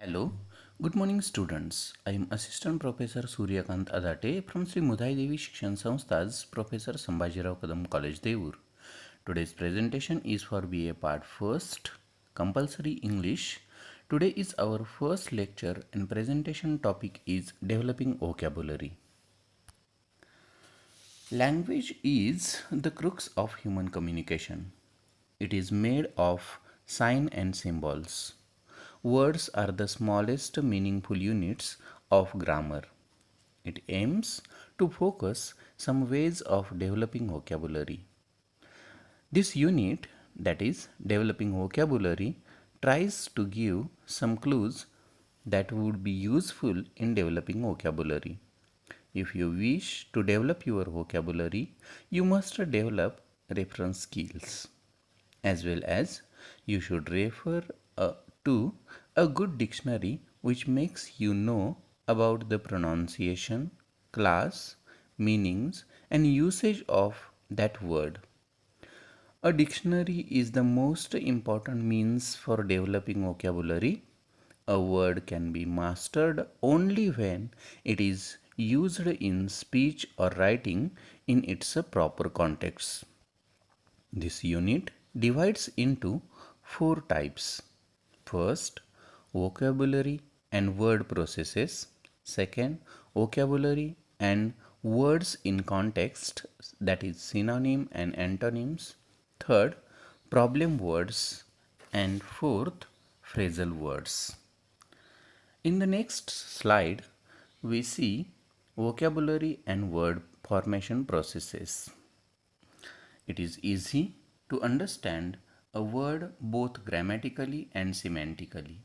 Hello, good morning students. I am Assistant Professor Suryakant Adate from Sri Mudai Devi Shikshan Samstha's Professor Sambhajirao Kadam College Devur. Today's presentation is for BA Part 1st, Compulsory English. Today is our first lecture and presentation topic is Developing Vocabulary. Language is the crux of human communication. It is made of sign and symbols. Words are the smallest meaningful units of grammar. It aims to focus some ways of developing vocabulary. This unit, that is, developing vocabulary, tries to give some clues that would be useful in developing vocabulary. If you wish to develop your vocabulary, you must develop reference skills, as well as you should refer to a good dictionary which makes you know about the pronunciation, class, meanings, and usage of that word. A dictionary is the most important means for developing vocabulary. A word can be mastered only when it is used in speech or writing in its proper context. This unit divides into four types. First, vocabulary and word processes. Second, vocabulary and words in context, that is synonym and antonyms. Third, problem words. And fourth, phrasal words. In the next slide, we see vocabulary and word formation processes. It is easy to understand a word both grammatically and semantically.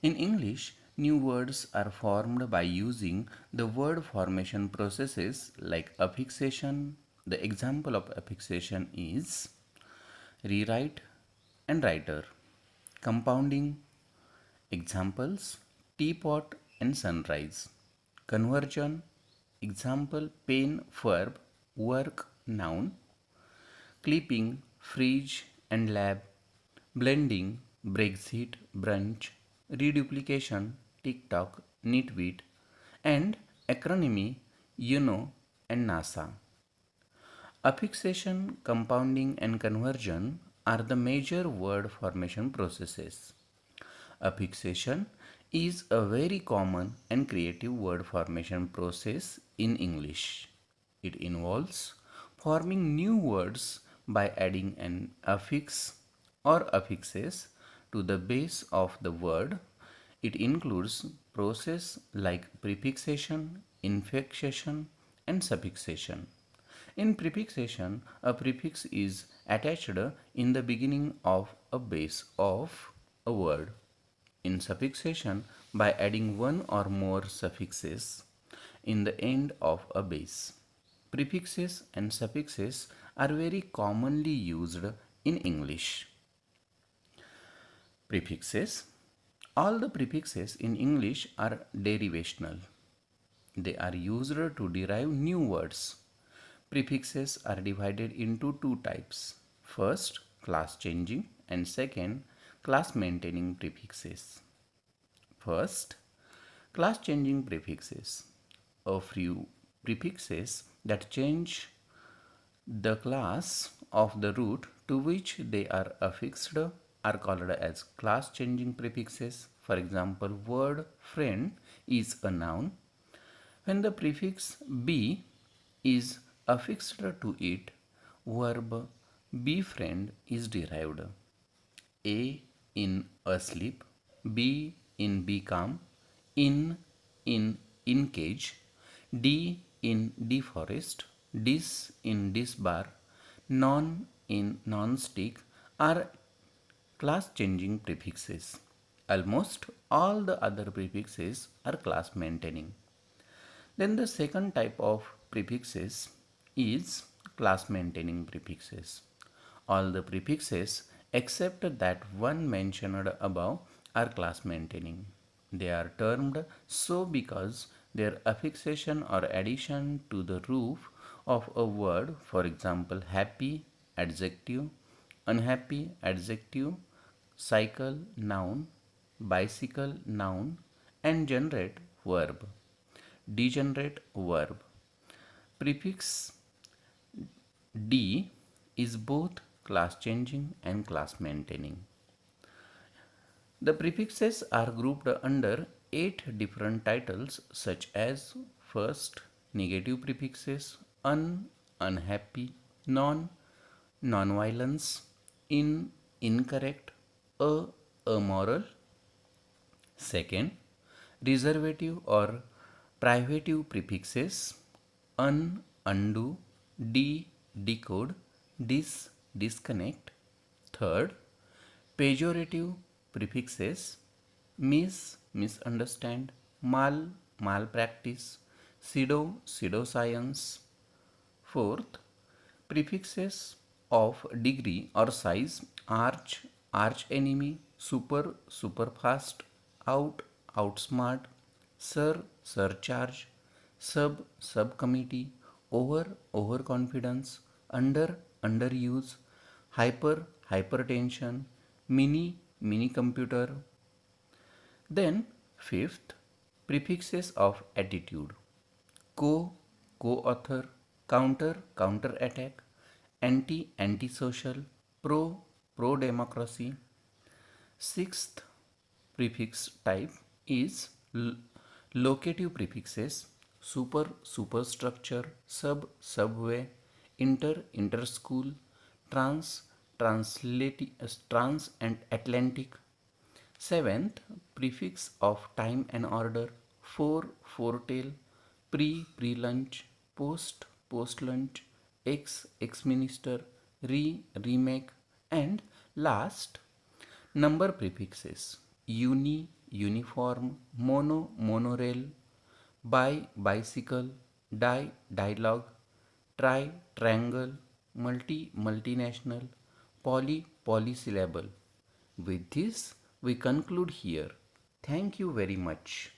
In English, new words are formed by using the word formation processes like affixation. The example of affixation is rewrite and writer. Compounding examples teapot and sunrise. Conversion example pen verb work noun. Clipping, fridge and lab, blending, Brexit, brunch, reduplication, TikTok, Nitwit, and acronymy, UNO and NASA. Affixation, compounding, and conversion are the major word formation processes. Affixation is a very common and creative word formation process in English. It involves forming new words by adding an affix or affixes to the base of the word. It includes process like prefixation, infixation, and suffixation. In prefixation, a prefix is attached in the beginning of a base of a word. In suffixation, by adding one or more suffixes in the end of a base. Prefixes and suffixes are very commonly used in English. Prefixes. All the prefixes in English are derivational. They are used to derive new words. Prefixes are divided into two types. First, class changing, and second, class maintaining prefixes. First, class changing prefixes. A few prefixes that change the class of the root to which they are affixed are called as class changing prefixes. For example, word friend is a noun. When the prefix be is affixed to it, verb befriend is derived. A in asleep, B in become, in cage, D in deforest, dis in disbar, non in non-stick are class changing prefixes. Almost all the other prefixes are class maintaining. Then the second type of prefixes is class maintaining prefixes. All the prefixes except that one mentioned above are class maintaining. They are termed so because their affixation or addition to the roof of a word, for example, happy, adjective, unhappy, adjective, cycle, noun, bicycle noun, and generate verb, degenerate verb. Prefix D is both class changing and class maintaining. The prefixes are grouped under 8 different titles such as first, negative prefixes, unhappy, non-violence, incorrect, amoral. Second, reservative or privative prefixes, undo, decode, disconnect. Third, pejorative prefixes, misunderstand, malpractice, pseudoscience. Fourth, prefixes of degree or size, arch enemy, super fast, outsmart, surcharge, subcommittee, overconfidence, underuse, hypertension, mini computer. Then fifth, prefixes of attitude, co-author, counterattack, antisocial, pro democracy. Sixth prefix type is locative prefixes, superstructure, subway, interschool, trans and Atlantic. Seventh, prefix of time and order, foretail, pre-lunch, post lunch, ex minister, remake, and last, number prefixes, uniform, monorail, bicycle, dialogue, triangle, multinational, polysyllable. With this, we conclude here. Thank you very much.